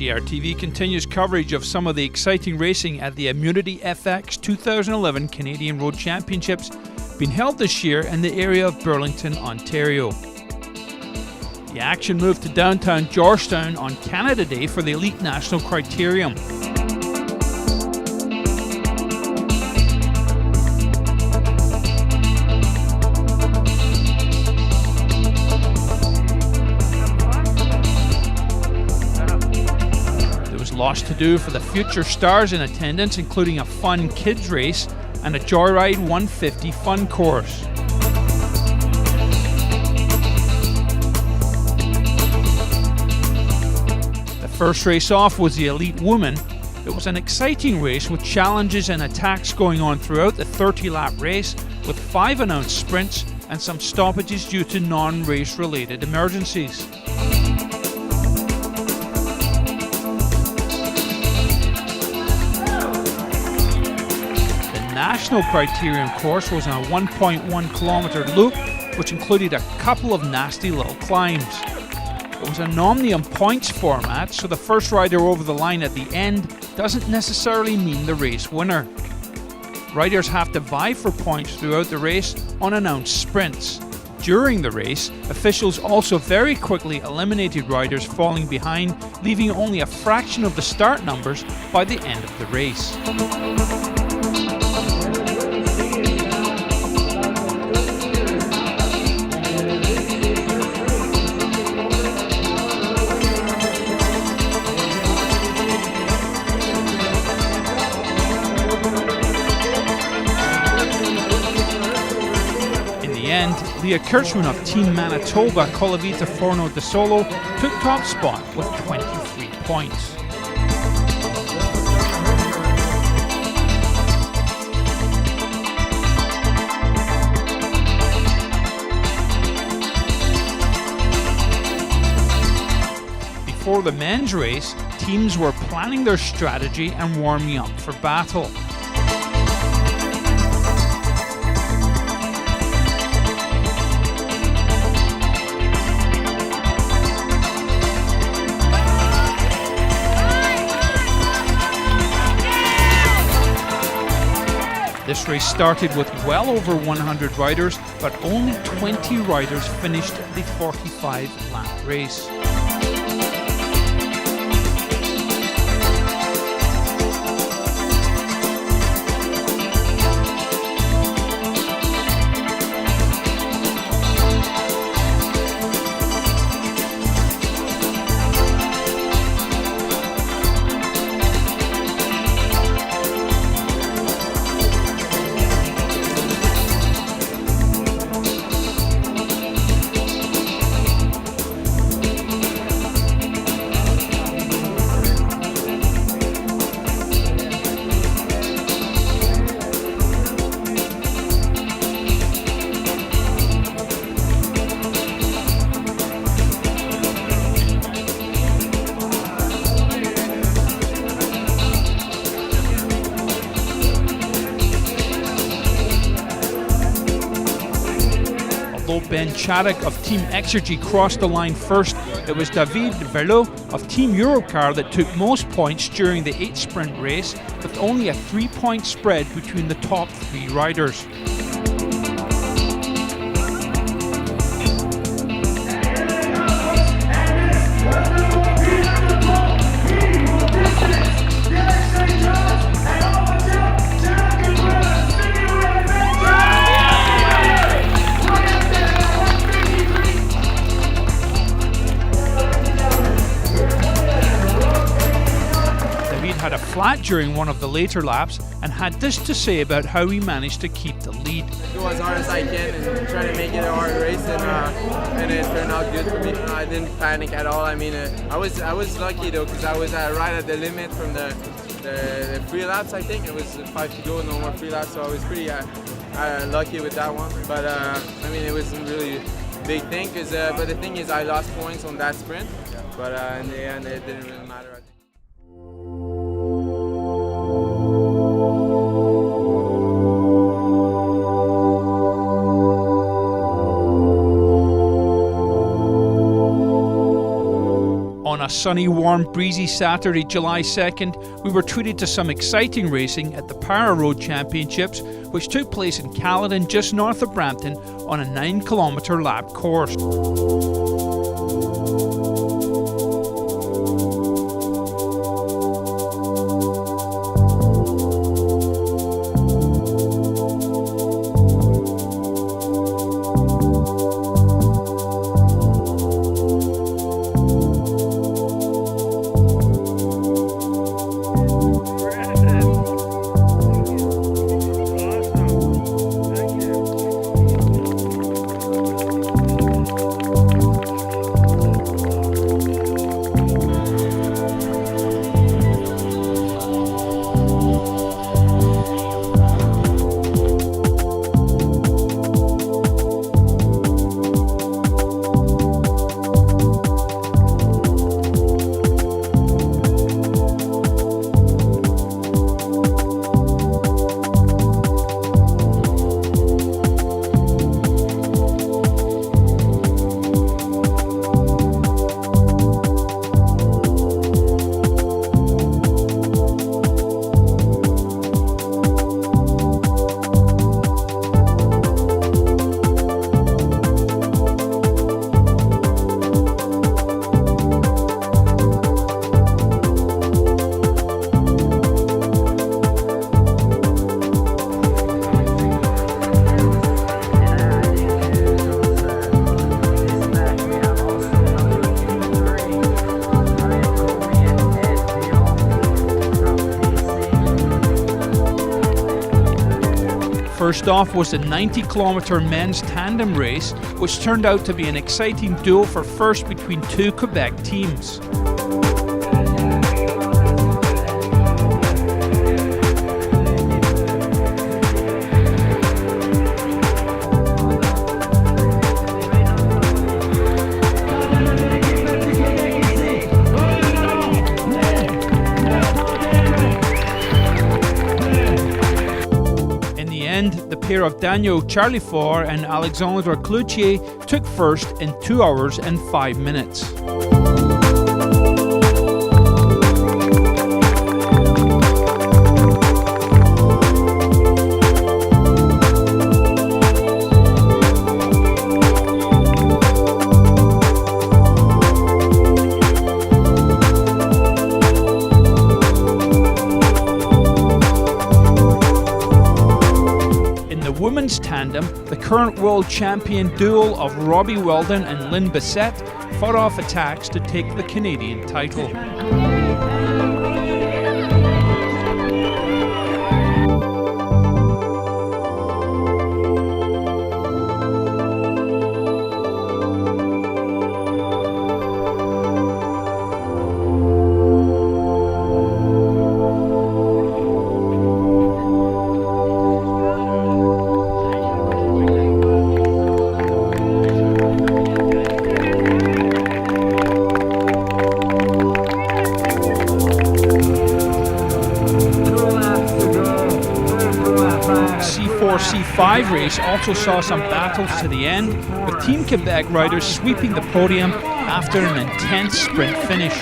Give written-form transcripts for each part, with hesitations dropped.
CRTV continues coverage of some of the exciting racing at the Immunity FX 2011 Canadian Road Championships being held this year in the area of Burlington, Ontario. The action moved to downtown Georgetown on Canada Day for the Elite National Criterium. Lots to do for the future stars in attendance, including a fun kids race and a Joyride 150 fun course. The first race off was the Elite Woman. It was an exciting race with challenges and attacks going on throughout the 30-lap race, with 5 announced sprints and some stoppages due to non-race related emergencies. National Criterium course was on a 1.1 kilometre loop, which included a couple of nasty little climbs. It was an Omnium points format, so the first rider over the line at the end doesn't necessarily mean the race winner. Riders have to vie for points throughout the race on announced sprints. During the race, officials also very quickly eliminated riders falling behind, leaving only a fraction of the start numbers by the end of the race. Leah Kirchmann of Team Manitoba Colavita Forno de Solo took top spot with 23 points. Before the men's race, teams were planning their strategy and warming up for battle. This race started with well over 100 riders, but only 20 riders finished the 45-lap race. Ben Chaddock of Team Exergy crossed the line first. It was David Verlot of Team Europcar that took most points during the 8-sprint race, with only a 3-point spread between the top 3 riders. Had a flat during one of the later laps and had this to say about how he managed to keep the lead. Go as hard as I can and try to make it a hard race, and it turned out good for me. I didn't panic at all. I mean, I was lucky though, because I was right at the limit from the 3 laps. I think it was 5 to go, no more 3 laps, so I was pretty lucky with that one. But I mean, it wasn't really a big thing, but the thing is, I lost points on that sprint, but in the end, it didn't really matter. I think. On a sunny, warm, breezy Saturday, July 2nd, we were treated to some exciting racing at the Para Road Championships, which took place in Caledon, just north of Brampton, on a 9-kilometre lap course. First off was the 90-kilometre men's tandem race, which turned out to be an exciting duel for first between two Quebec teams. The pair of Daniel Charlifort and Alexandre Cloutier took first in 2 hours and 5 minutes. Women's tandem, the current world champion duo of Robbie Weldon and Lynn Bissett fought off attacks to take the Canadian title. C5 race also saw some battles to the end, with Team Quebec riders sweeping the podium after an intense sprint finish.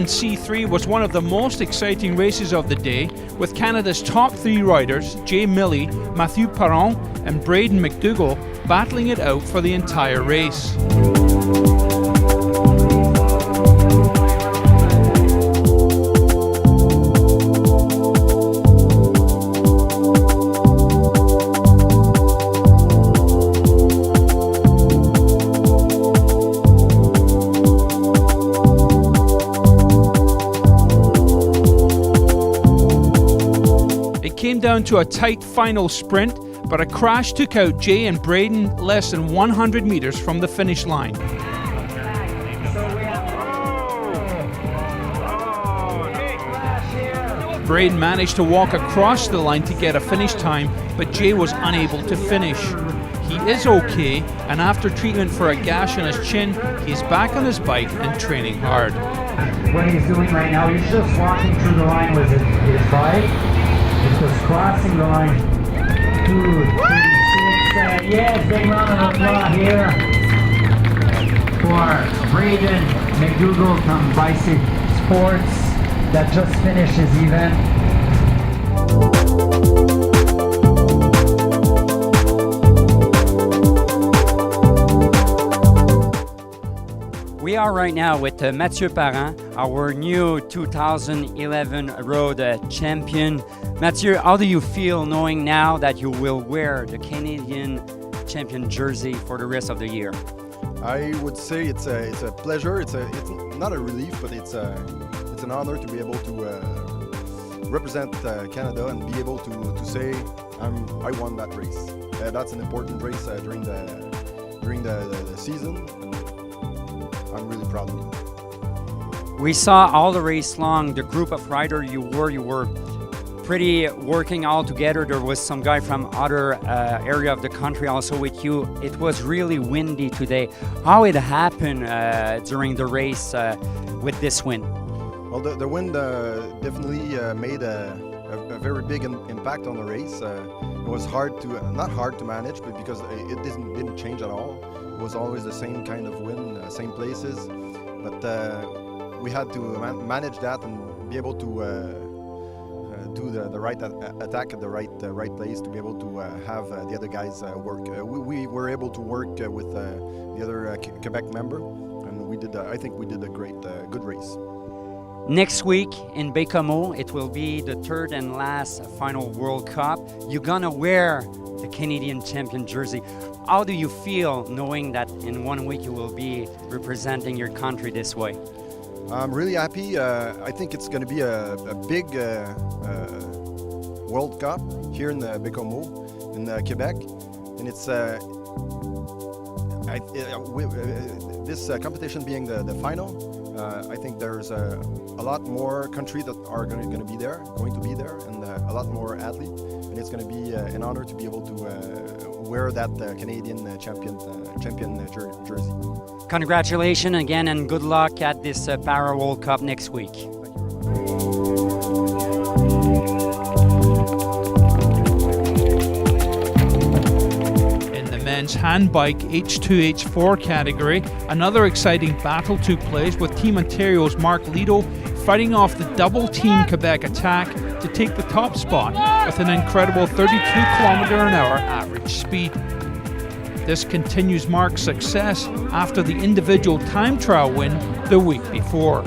C3 was one of the most exciting races of the day, with Canada's top 3 riders, Jay Milley, Mathieu Perron and Braden McDougall, battling it out for the entire race. Came down to a tight final sprint, but a crash took out Jay and Braden less than 100 meters from the finish line. Braden managed to walk across the line to get a finish time, but Jay was unable to finish. He is okay, and after treatment for a gash on his chin, he's back on his bike and training hard. What he's doing right now, he's just walking through the line with his bike. He's just crossing the line. 2:36. Yes, big round of applause here for Braden McDougall from Bicycle Sports that just finished his event. We are right now with Mathieu Parent, our new 2011 road champion. Mathieu, how do you feel knowing now that you will wear the Canadian champion jersey for the rest of the year? I would say it's a pleasure. It's not a relief, but it's an honor to be able to represent Canada and be able to say I won that race. That's an important race during the season, and I'm really proud of it. We saw all the race long, the group of riders you were pretty working all together. There was some guy from other area of the country also with you. It was really windy today. How it happened during the race with this wind? Well, the wind definitely made a very big impact on the race. It was not hard to manage, but because it didn't change at all. It was always the same kind of wind, same places. But we had to manage that and be able to do the right attack at the right place to be able to have the other guys work. We were able to work with the other Quebec member, and we did. I think we did a good race. Next week in Bécomo, it will be the third and last final World Cup. You're gonna wear the Canadian champion jersey. How do you feel knowing that in 1 week you will be representing your country this way? I'm really happy. I think it's going to be a big World Cup here in Bécomo, in Quebec, and it's this competition being the final. I think there's a lot more countries that are going to be there, and a lot more athletes, and it's going to be an honor to be able to wear that Canadian champion jersey. Congratulations again and good luck at this Para World Cup next week. Thank you In the men's handbike H2, H4 category, another exciting battle took place with Team Ontario's Mark Lido fighting off the double Team Quebec attack to take the top spot with an incredible 32km/h average speed. This continues Mark's success after the individual time trial win the week before.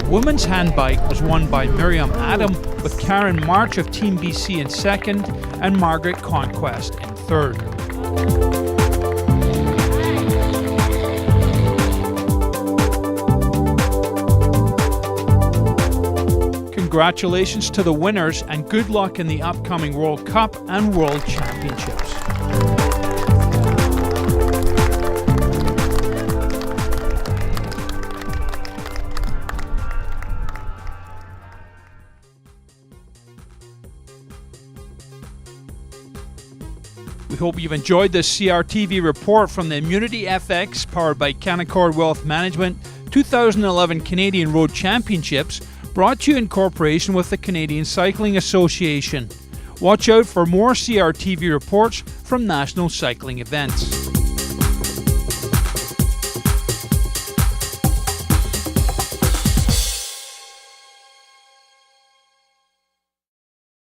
Women's handbike was won by Miriam Adam, with Karen March of Team BC in second and Margaret Conquest in third. Congratulations to the winners and good luck in the upcoming World Cup and World Championships. We hope you've enjoyed this CRTV report from the Immunity FX powered by Canaccord Wealth Management 2011 Canadian Road Championships, brought to you in cooperation with the Canadian Cycling Association. Watch out for more CRTV reports from national cycling events.